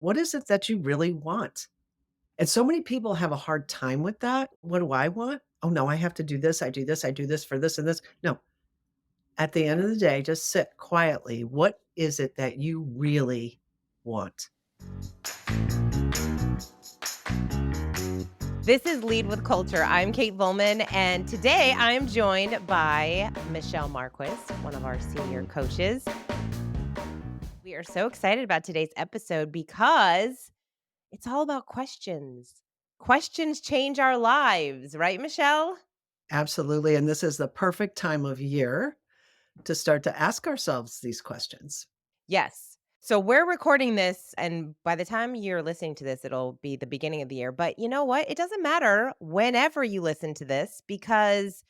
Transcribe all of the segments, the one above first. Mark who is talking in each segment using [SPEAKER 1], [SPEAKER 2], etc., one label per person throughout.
[SPEAKER 1] What is it that you really want? And so many people have a hard time with that. What do I want? Oh, no, I have to do this. I do this for this and this. No, at the end of the day, just sit quietly. What is it that you really want?
[SPEAKER 2] This is Lead with Culture. I'm Kate Volman, and today I'm joined by Michelle Marquis, one of our senior coaches. We are so excited about today's episode because it's all about questions. Questions change our lives, right, Michelle?
[SPEAKER 1] Absolutely. And this is the perfect time of year to start to ask ourselves these questions.
[SPEAKER 2] Yes. So we're recording this, and by the time you're listening to this, it'll be the beginning of the year. But you know what? It doesn't matter whenever you listen to this because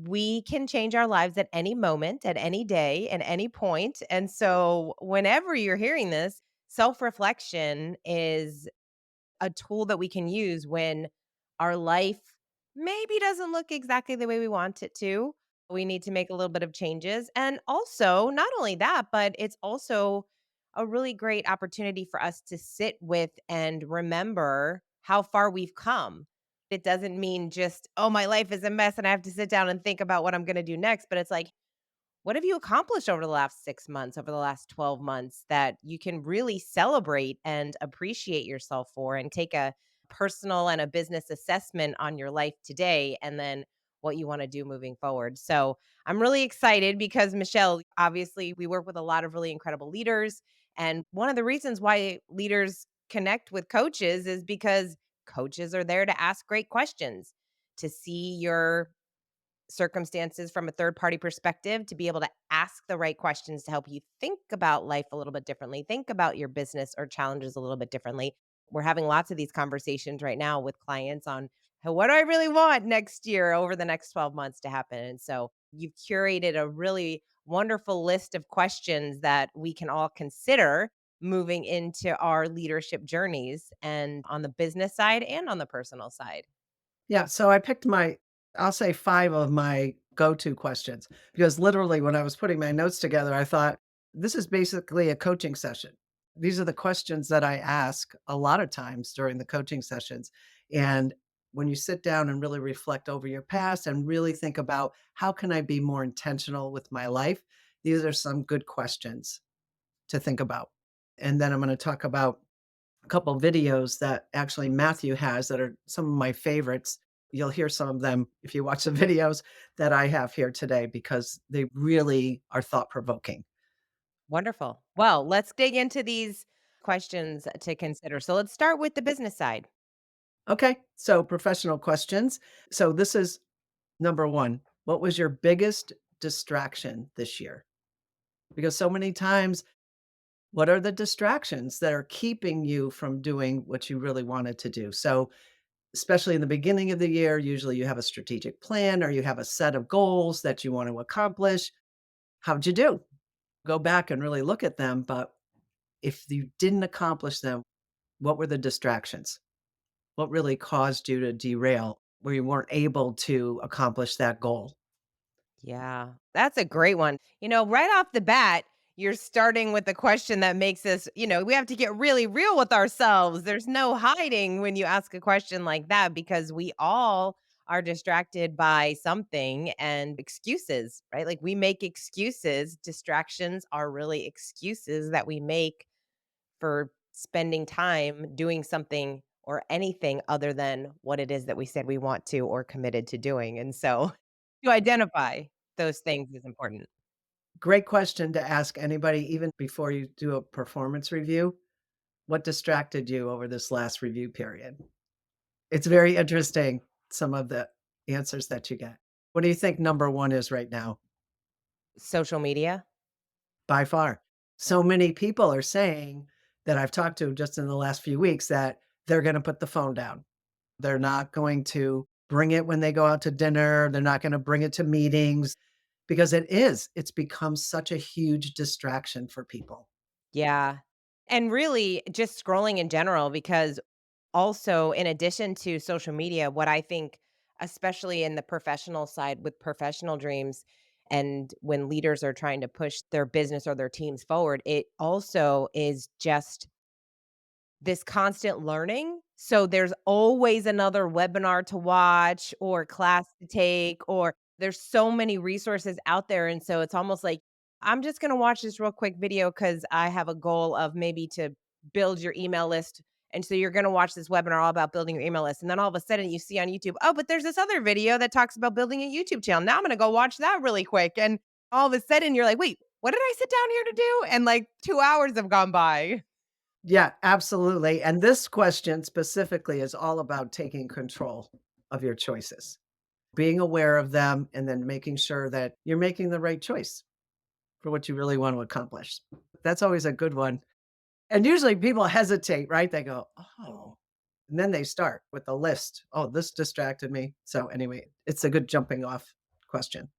[SPEAKER 2] we can change our lives at any moment, at any day, at any point. And so, whenever you're hearing this, self reflection is a tool that we can use when our life maybe doesn't look exactly the way we want it to. We need to make a little bit of changes. And also, not only that, but it's also a really great opportunity for us to sit with and remember how far we've come. It doesn't mean just, oh, my life is a mess and I have to sit down and think about what I'm going to do next. But it's like, what have you accomplished over the last 6 months, over the last 12 months that you can really celebrate and appreciate yourself for and take a personal and a business assessment on your life today and then what you want to do moving forward? So I'm really excited because, Michelle, obviously, we work with a lot of really incredible leaders. And one of the reasons why leaders connect with coaches is because coaches are there to ask great questions, to see your circumstances from a third party perspective, to be able to ask the right questions to help you think about life a little bit differently, think about your business or challenges a little bit differently. We're having lots of these conversations right now with clients on, "Hey, what do I really want next year over the next 12 months to happen?" And so you've curated a really wonderful list of questions that we can all consider moving into our leadership journeys and on the business side and on the personal side.
[SPEAKER 1] Yeah, so I picked I'll say 5 of my go-to questions because literally when I was putting my notes together, I thought, this is basically a coaching session. These are the questions that I ask a lot of times during the coaching sessions. And when you sit down and really reflect over your past and really think about how can I be more intentional with my life, these are some good questions to think about. And then I'm going to talk about a couple videos that actually Matthew has that are some of my favorites. You'll hear some of them if you watch the videos that I have here today because they really are thought provoking.
[SPEAKER 2] Wonderful. Well, let's dig into these questions to consider. So let's start with the business side.
[SPEAKER 1] Okay, so professional questions. So this is number one. What was your biggest distraction this year? Because so many times, what are the distractions that are keeping you from doing what you really wanted to do? So, especially in the beginning of the year, usually you have a strategic plan or you have a set of goals that you want to accomplish. How'd you do? Go back and really look at them, but if you didn't accomplish them, what were the distractions? What really caused you to derail where you weren't able to accomplish that goal?
[SPEAKER 2] Yeah, that's a great one. Right off the bat, you're starting with a question that makes us, we have to get really real with ourselves. There's no hiding when you ask a question like that because we all are distracted by something and excuses, right? Like we make excuses. Distractions are really excuses that we make for spending time doing something or anything other than what it is that we said we want to or committed to doing. And so to identify those things is important.
[SPEAKER 1] Great question to ask anybody, even before you do a performance review. What distracted you over this last review period? It's very interesting, some of the answers that you get. What do you think number one is right now?
[SPEAKER 2] Social media?
[SPEAKER 1] By far. So many people are saying that I've talked to just in the last few weeks that they're going to put the phone down. They're not going to bring it when they go out to dinner. They're not going to bring it to meetings because it's become such a huge distraction for people.
[SPEAKER 2] Yeah. And really just scrolling in general, because also in addition to social media, what I think, especially in the professional side with professional dreams, and when leaders are trying to push their business or their teams forward, it also is just this constant learning. So there's always another webinar to watch or class to take, or there's so many resources out there. And so it's almost like, I'm just going to watch this real quick video because I have a goal of maybe to build your email list. And so you're going to watch this webinar all about building your email list. And then all of a sudden you see on YouTube, oh, but there's this other video that talks about building a YouTube channel. Now I'm going to go watch that really quick. And all of a sudden you're like, wait, what did I sit down here to do? And like 2 hours have gone by.
[SPEAKER 1] Yeah, absolutely. And this question specifically is all about taking control of your choices, being aware of them, and then making sure that you're making the right choice for what you really want to accomplish. That's always a good one. And usually people hesitate, right? They go, oh, and then they start with the list. Oh, this distracted me. So, anyway, it's a good jumping off question.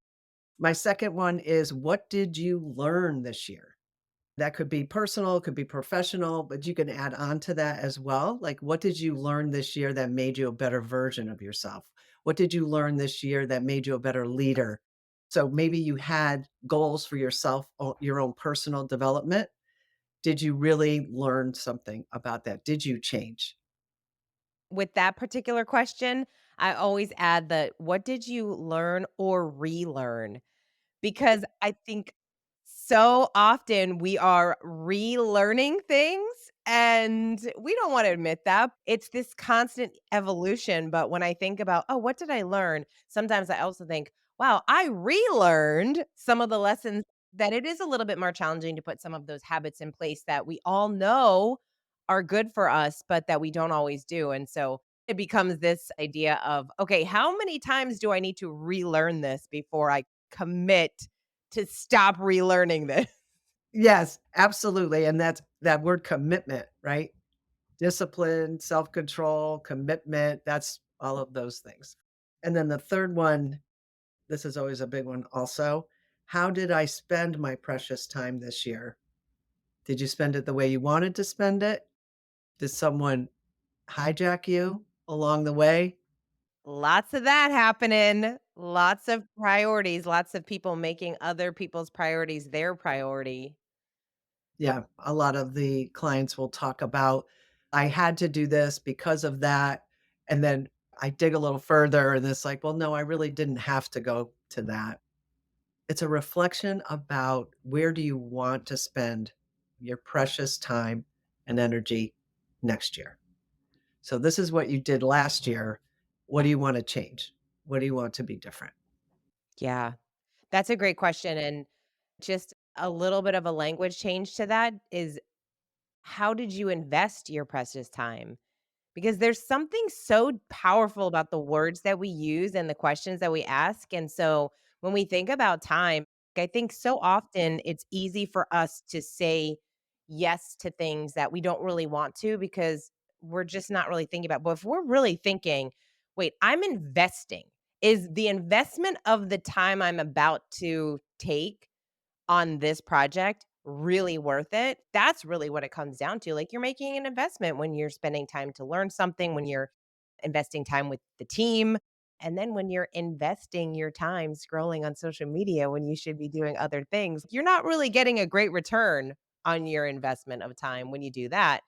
[SPEAKER 1] My second one is, what did you learn this year? That could be personal, could be professional, but you can add on to that as well. Like, what did you learn this year that made you a better version of yourself? What did you learn this year that made you a better leader? So maybe you had goals for yourself, your own personal development. Did you really learn something about that? Did you change?
[SPEAKER 2] With that particular question, I always add the, "What did you learn or relearn?" Because I think so often we are relearning things, and we don't wanna admit that. It's this constant evolution, but when I think about, "Oh, what did I learn?" Sometimes I also think, "Wow, I relearned some of the lessons," that it is a little bit more challenging to put some of those habits in place that we all know are good for us, but that we don't always do, and so it becomes this idea of, "Okay, how many times do I need to relearn this before I commit to stop relearning this?"
[SPEAKER 1] Yes, absolutely. And that's that word commitment, right? Discipline, self-control, commitment, that's all of those things. And then the third one, this is always a big one also. How did I spend my precious time this year? Did you spend it the way you wanted to spend it? Did someone hijack you along the way?
[SPEAKER 2] Lots of that happening. Lots of priorities, lots of people making other people's priorities their priority.
[SPEAKER 1] Yeah, a lot of the clients will talk about, I had to do this because of that. And then I dig a little further and it's like, well, no, I really didn't have to go to that. It's a reflection about where do you want to spend your precious time and energy next year. So this is what you did last year. What do you want to change? What do you want to be different?
[SPEAKER 2] Yeah, that's a great question, and just a little bit of a language change to that is, how did you invest your precious time? Because there's something so powerful about the words that we use and the questions that we ask, and so when we think about time, I think so often it's easy for us to say yes to things that we don't really want to because we're just not really thinking about, but if we're really thinking, "Wait, I'm investing. Is the investment of the time I'm about to take on this project really worth it?" That's really what it comes down to. Like, you're making an investment when you're spending time to learn something, when you're investing time with the team, and then when you're investing your time scrolling on social media when you should be doing other things. You're not really getting a great return on your investment of time when you do that,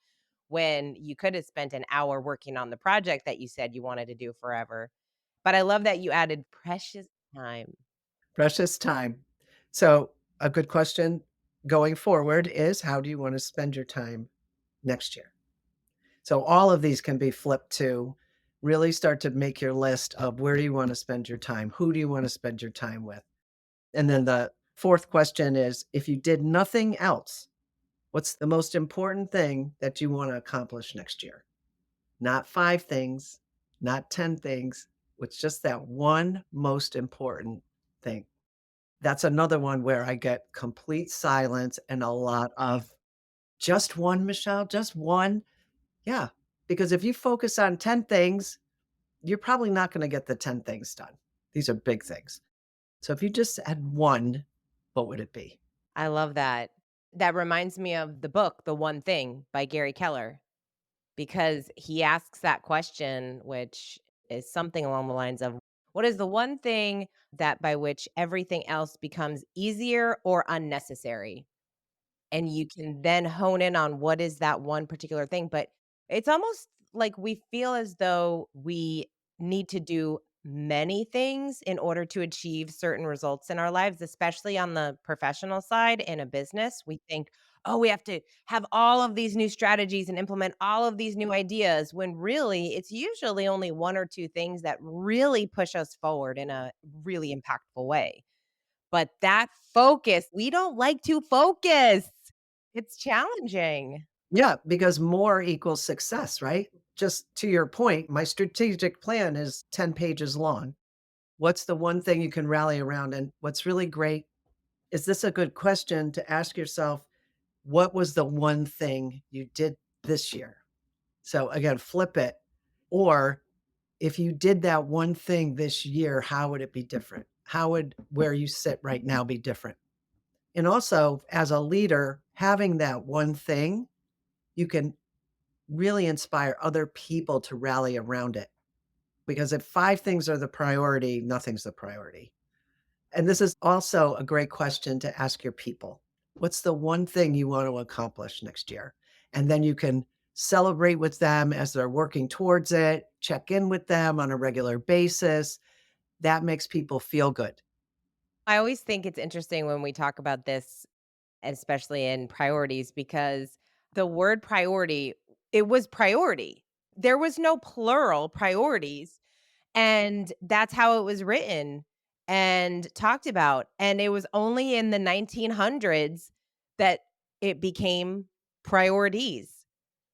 [SPEAKER 2] when you could have spent an hour working on the project that you said you wanted to do forever. But I love that you added precious time.
[SPEAKER 1] Precious time. So a good question going forward is, how do you want to spend your time next year? So all of these can be flipped to really start to make your list of where do you want to spend your time? Who do you want to spend your time with? And then the fourth question is, if you did nothing else, what's the most important thing that you want to accomplish next year? Not 5 things, not 10 things. It's just that one most important thing. That's another one where I get complete silence and a lot of, "Just one, Michelle? Just one?" Yeah, because if you focus on 10 things, you're probably not gonna get the 10 things done. These are big things. So if you just had one, what would it be?
[SPEAKER 2] I love that. That reminds me of the book, The One Thing by Gary Keller, because he asks that question, which is something along the lines of, what is the one thing that by which everything else becomes easier or unnecessary? And you can then hone in on what is that one particular thing. But It's almost like we feel as though we need to do many things in order to achieve certain results in our lives, especially on the professional side in a business. We think, oh, we have to have all of these new strategies and implement all of these new ideas, when really it's usually only one or two things that really push us forward in a really impactful way. But that focus, we don't like to focus. It's challenging.
[SPEAKER 1] Yeah, because more equals success, right? Just to your point, my strategic plan is 10 pages long. What's the one thing you can rally around? And what's really great is this a good question to ask yourself, what was the one thing you did this year? So again, flip it. Or if you did that one thing this year, how would it be different? How would where you sit right now be different? And also, as a leader, having that one thing, you can really inspire other people to rally around it. Because if five things are the priority, nothing's the priority. And this is also a great question to ask your people. What's the one thing you want to accomplish next year? And then you can celebrate with them as they're working towards it, check in with them on a regular basis. That makes people feel good.
[SPEAKER 2] I always think it's interesting when we talk about this, especially in priorities, because the word priority, it was priority. There was no plural priorities. And that's how it was written and talked about. And it was only in the 1900s that it became priorities.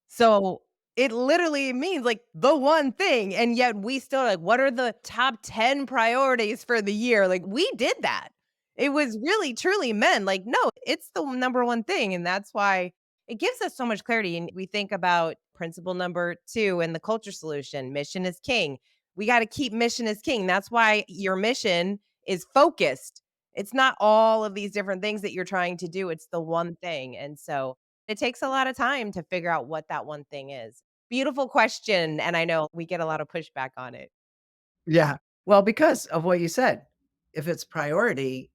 [SPEAKER 2] So, it literally means, like, the one thing, and yet we still like, "What are the top 10 priorities for the year?" Like, we did that. It was really truly meant, like, no, it's the number one thing, and that's why it gives us so much clarity, and we think about principle number 2 in the culture solution, mission is king. We gotta keep mission as king. That's why your mission is focused. It's not all of these different things that you're trying to do, it's the one thing, and so it takes a lot of time to figure out what that one thing is. Beautiful question, and I know we get a lot of pushback on it.
[SPEAKER 1] Yeah. Well, because of what you said, if it's priority,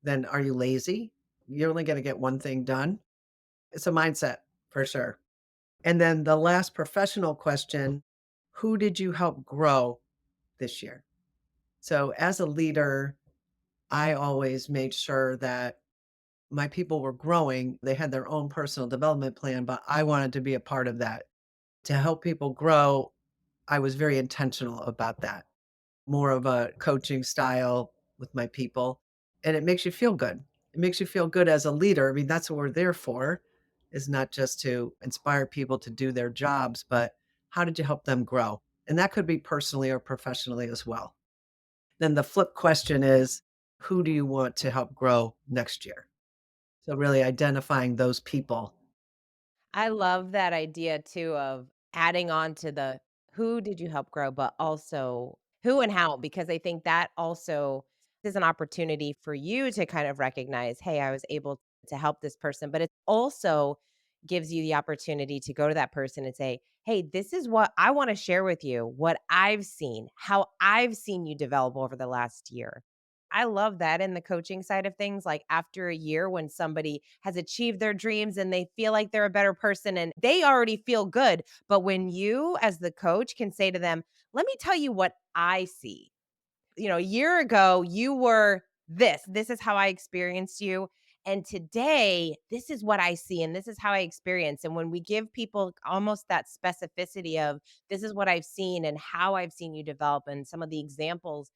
[SPEAKER 1] then are you lazy? You're only going to get one thing done. It's a mindset for sure. And then the last professional question, who did you help grow this year? So as a leader, I always made sure that my people were growing. They had their own personal development plan, but I wanted to be a part of that. To help people grow, I was very intentional about that. More of a coaching style with my people, and it makes you feel good. It makes you feel good as a leader. I mean, that's what we're there for, is not just to inspire people to do their jobs, but how did you help them grow? And that could be personally or professionally as well. Then the flip question is, who do you want to help grow next year? So really identifying those people.
[SPEAKER 2] I love that idea too of adding on to the who did you help grow, but also who and how, because I think that also is an opportunity for you to kind of recognize, hey, I was able to help this person, but it also gives you the opportunity to go to that person and say, hey, this is what I want to share with you, what I've seen, how I've seen you develop over the last year. I love that in the coaching side of things. Like after a year, when somebody has achieved their dreams and they feel like they're a better person and they already feel good. But when you, as the coach, can say to them, let me tell you what I see. A year ago, you were this. This is how I experienced you. And today, this is what I see and this is how I experience. And when we give people almost that specificity of this is what I've seen and how I've seen you develop and some of the examples,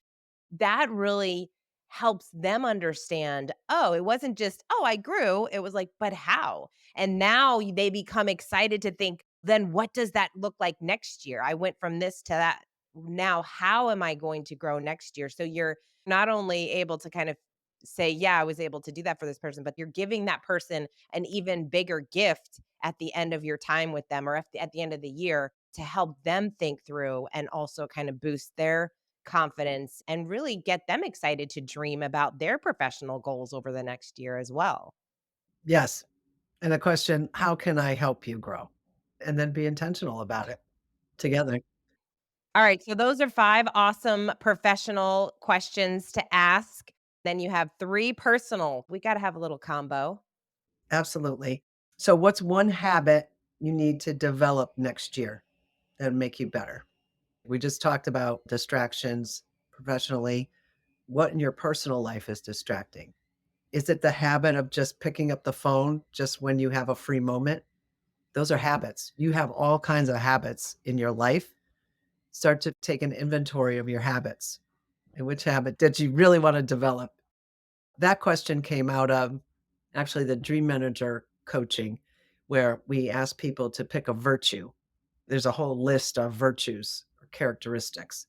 [SPEAKER 2] that really helps them understand, oh, it wasn't just, oh, I grew. It was like, but how? And now they become excited to think, then what does that look like next year? I went from this to that. Now, how am I going to grow next year? So you're not only able to kind of say, yeah, I was able to do that for this person, but you're giving that person an even bigger gift at the end of your time with them or at the end of the year to help them think through and also kind of boost their confidence and really get them excited to dream about their professional goals over the next year as well.
[SPEAKER 1] Yes. And a question, how can I help you grow? And then be intentional about it together.
[SPEAKER 2] All right, so those are 5 awesome professional questions to ask. Then you have 3 personal. We gotta have a little combo.
[SPEAKER 1] Absolutely. So what's one habit you need to develop next year that make you better? We just talked about distractions professionally. What in your personal life is distracting? Is it the habit of just picking up the phone just when you have a free moment? Those are habits. You have all kinds of habits in your life. Start to take an inventory of your habits and which habit did you really want to develop. That question came out of actually the Dream Manager coaching, where we ask people to pick a virtue. There's a whole list of virtues or characteristics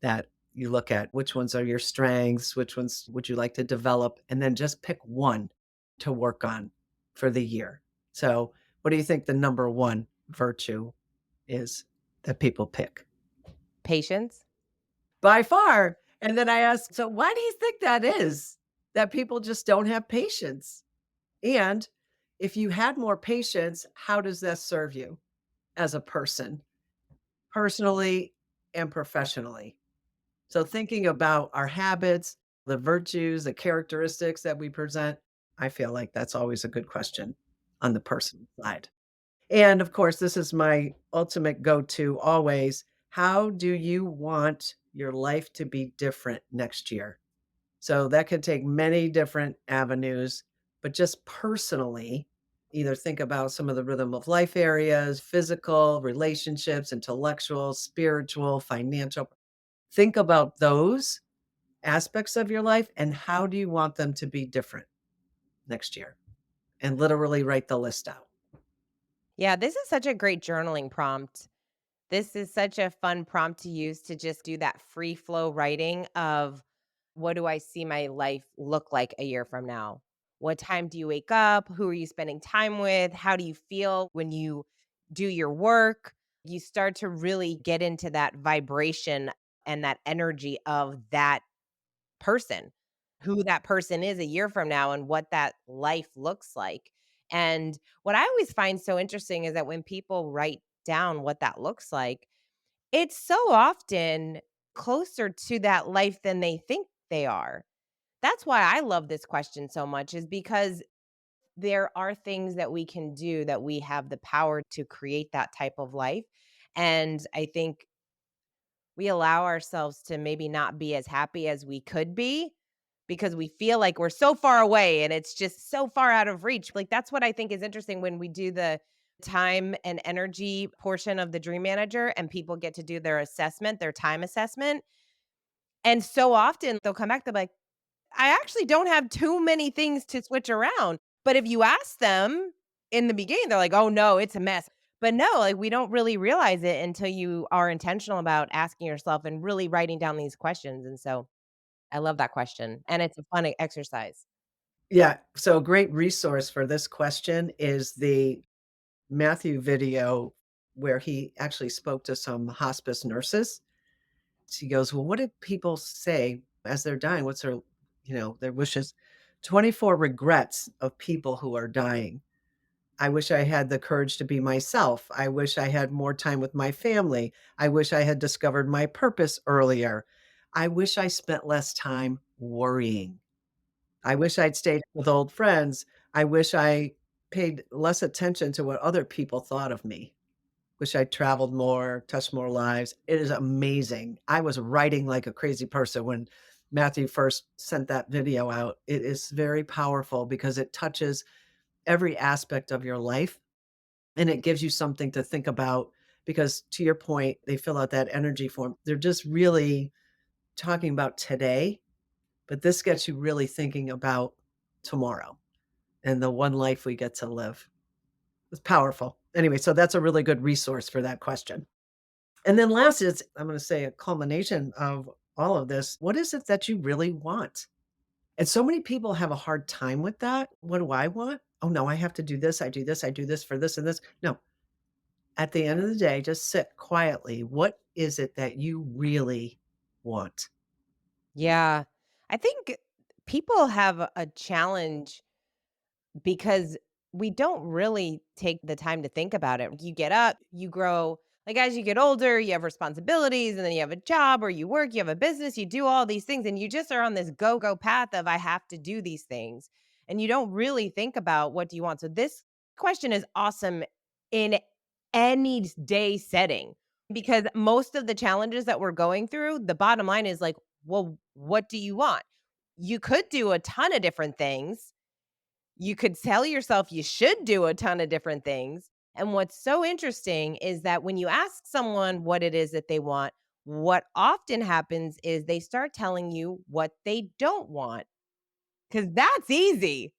[SPEAKER 1] that you look at. Which ones are your strengths? Which ones would you like to develop? And then just pick one to work on for the year. So, what do you think the number one virtue is that people pick?
[SPEAKER 2] Patience.
[SPEAKER 1] By far. And then I asked, "So why do you think that is? That people just don't have patience? And if you had more patience, how does that serve you as a person, personally and professionally?" So thinking about our habits, the virtues, the characteristics that we present, I feel like that's always a good question on the personal side. And of course, this is my ultimate go-to always. How do you want your life to be different next year? So that could take many different avenues, but just personally, either think about some of the rhythm of life areas, physical, relationships, intellectual, spiritual, financial. Think about those aspects of your life and how do you want them to be different next year? And literally write the list out.
[SPEAKER 2] Yeah, this is such a great journaling prompt. This is such a fun prompt to use to just do that free flow writing of what do I see my life look like a year from now? What time do you wake up? Who are you spending time with? How do you feel when you do your work? You start to really get into that vibration and that energy of that person, who that person is a year from now and what that life looks like. And what I always find so interesting is that when people write down what that looks like, it's so often closer to that life than they think they are. That's why I love this question so much, is because there are things that we can do that we have the power to create that type of life. And I think we allow ourselves to maybe not be as happy as we could be because we feel like we're so far away and it's just so far out of reach. Like, that's what I think is interesting when we do the time and energy portion of the Dream Manager and people get to do their assessment, their time assessment. And so often they'll come back, they're like, I actually don't have too many things to switch around. But if you ask them in the beginning, they're like, oh no, it's a mess. But no, like, we don't really realize it until you are intentional about asking yourself and really writing down these questions. And so I love that question. And it's a fun exercise.
[SPEAKER 1] Yeah. So a great resource for this question is the Matthew video where he actually spoke to some hospice nurses. She goes, "Well, what did people say as they're dying? What's their, their wishes?" 24 regrets of people who are dying. I wish I had the courage to be myself. I wish I had more time with my family. I wish I had discovered my purpose earlier. I wish I spent less time worrying. I wish I'd stayed with old friends. I wish I paid less attention to what other people thought of me. Wish I traveled more, touched more lives. It is amazing. I was writing like a crazy person when Matthew first sent that video out. It is very powerful because it touches every aspect of your life and it gives you something to think about. Because to your point, they fill out that energy form. They're just really talking about today, but this gets you really thinking about tomorrow and the one life we get to live. It's powerful. Anyway, so that's a really good resource for that question. And then last is, I'm going to say a culmination of all of this. What is it that you really want? And so many people have a hard time with that. What do I want? Oh no, I have to do this. I do this. I do this for this and this. No, at the end of the day, just sit quietly. What is it that you really want?
[SPEAKER 2] Yeah. I think people have a challenge because we don't really take the time to think about it. You get up, you grow. Like, as you get older, you have responsibilities, and then you have a job or you work, you have a business, you do all these things, and you just are on this go go path of I have to do these things. And you don't really think about what do you want. So, this question is awesome in any day setting. Because most of the challenges that we're going through, the bottom line is like, well, what do you want? You could do a ton of different things. You could tell yourself you should do a ton of different things. And what's so interesting is that when you ask someone what it is that they want, what often happens is they start telling you what they don't want. 'Cause that's easy.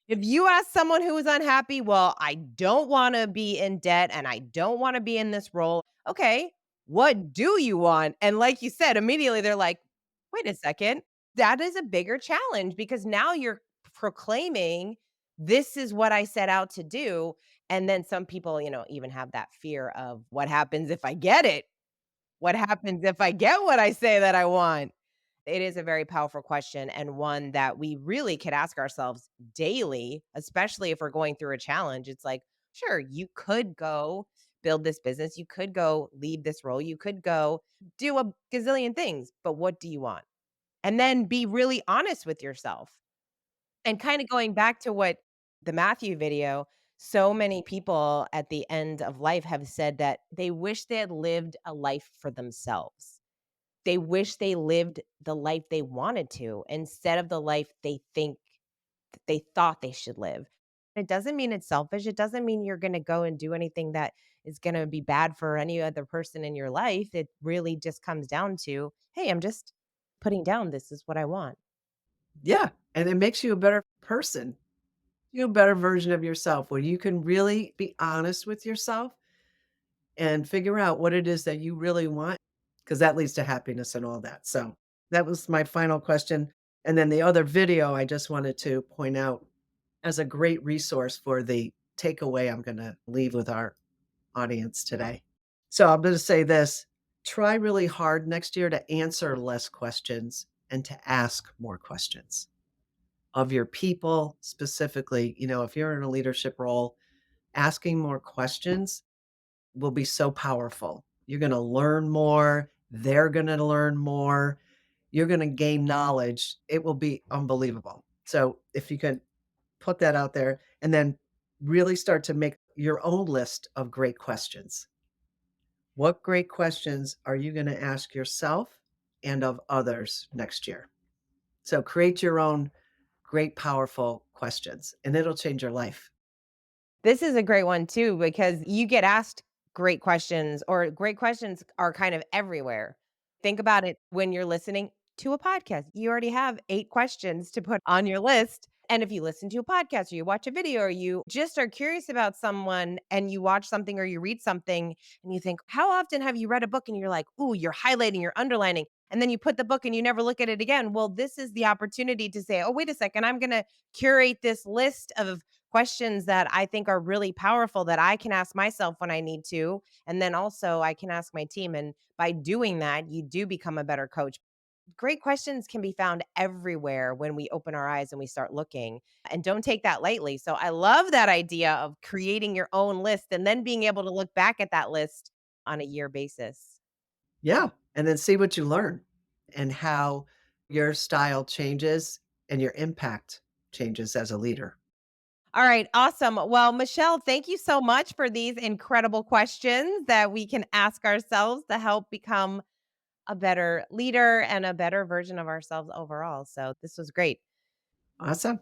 [SPEAKER 2] If you ask someone who is unhappy, "Well, I don't wanna be in debt and I don't wanna be in this role." Okay, what do you want? And like you said, immediately they're like, "Wait a second, that is a bigger challenge because now you're proclaiming, 'This is what I set out to do.'" And then some people, even have that fear of, "What happens if I get it? What happens if I get what I say that I want?" It is a very powerful question and one that we really could ask ourselves daily, especially if we're going through a challenge. It's like, sure, you could go build this business, you could go lead this role, you could go do a gazillion things, but what do you want? And then be really honest with yourself. And kind of going back to what the Matthew video, so many people at the end of life have said that they wish they had lived a life for themselves. They wish they lived the life they wanted to instead of the life they thought they should live. It doesn't mean it's selfish. It doesn't mean you're gonna go and do anything that is gonna be bad for any other person in your life. It really just comes down to, "Hey, I'm just putting down this is what I want."
[SPEAKER 1] Yeah, and it makes you a better person, you a better version of yourself where you can really be honest with yourself and figure out what it is that you really want, because that leads to happiness and all that. So that was my final question. And then the other video I just wanted to point out as a great resource for the takeaway I'm going to leave with our audience today. So I'm going to say this: try really hard next year to answer less questions and to ask more questions of your people specifically. If you're in a leadership role, asking more questions will be so powerful. You're gonna learn more, they're gonna learn more, you're gonna gain knowledge. It will be unbelievable. So, if you can put that out there and then really start to make your own list of great questions. What great questions are you gonna ask yourself and of others next year? So, create your own great, powerful questions, and it'll change your life.
[SPEAKER 2] This is a great one too because you get asked great questions or great questions are kind of everywhere. Think about it when you're listening to a podcast. You already have 8 questions to put on your list. And if you listen to a podcast or you watch a video or you just are curious about someone and you watch something or you read something and you think, how often have you read a book and you're like, ooh, you're highlighting, you're underlining, and then you put the book and you never look at it again. Well, this is the opportunity to say, oh, wait a second, I'm going to curate this list of questions that I think are really powerful that I can ask myself when I need to. And then also I can ask my team. And by doing that, you do become a better coach. Great questions can be found everywhere when we open our eyes and we start looking. And don't take that lightly. So I love that idea of creating your own list and then being able to look back at that list on a year basis.
[SPEAKER 1] Yeah, and then see what you learn and how your style changes and your impact changes as a leader.
[SPEAKER 2] All right, awesome. Well, Michelle, thank you so much for these incredible questions that we can ask ourselves to help become a better leader and a better version of ourselves overall. So this was great.
[SPEAKER 1] Awesome.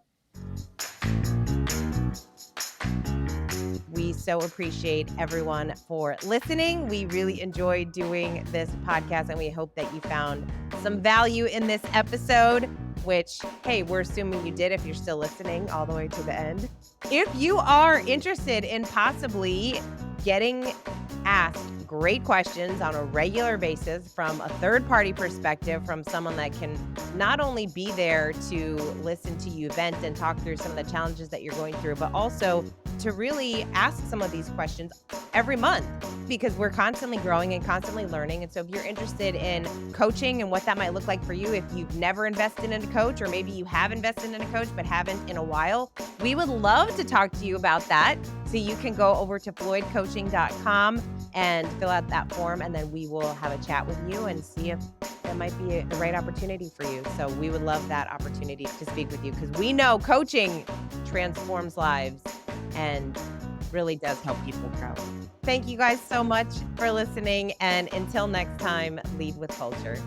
[SPEAKER 2] We so appreciate everyone for listening. We really enjoyed doing this podcast and we hope that you found some value in this episode, which, hey, we're assuming you did if you're still listening all the way to the end. If you are interested in possibly getting asked great questions on a regular basis from a third party perspective, from someone that can not only be there to listen to you vent and talk through some of the challenges that you're going through, but also to really ask some of these questions every month because we're constantly growing and constantly learning. And so if you're interested in coaching and what that might look like for you, if you've never invested in a coach, or maybe you have invested in a coach but haven't in a while, we would love to talk to you about that. So you can go over to floydcoaching.com and fill out that form, and then we will have a chat with you and see if that might be the right opportunity for you. So we would love that opportunity to speak with you because we know coaching transforms lives, and really does help people grow. Thank you guys so much for listening, and until next time, lead with culture.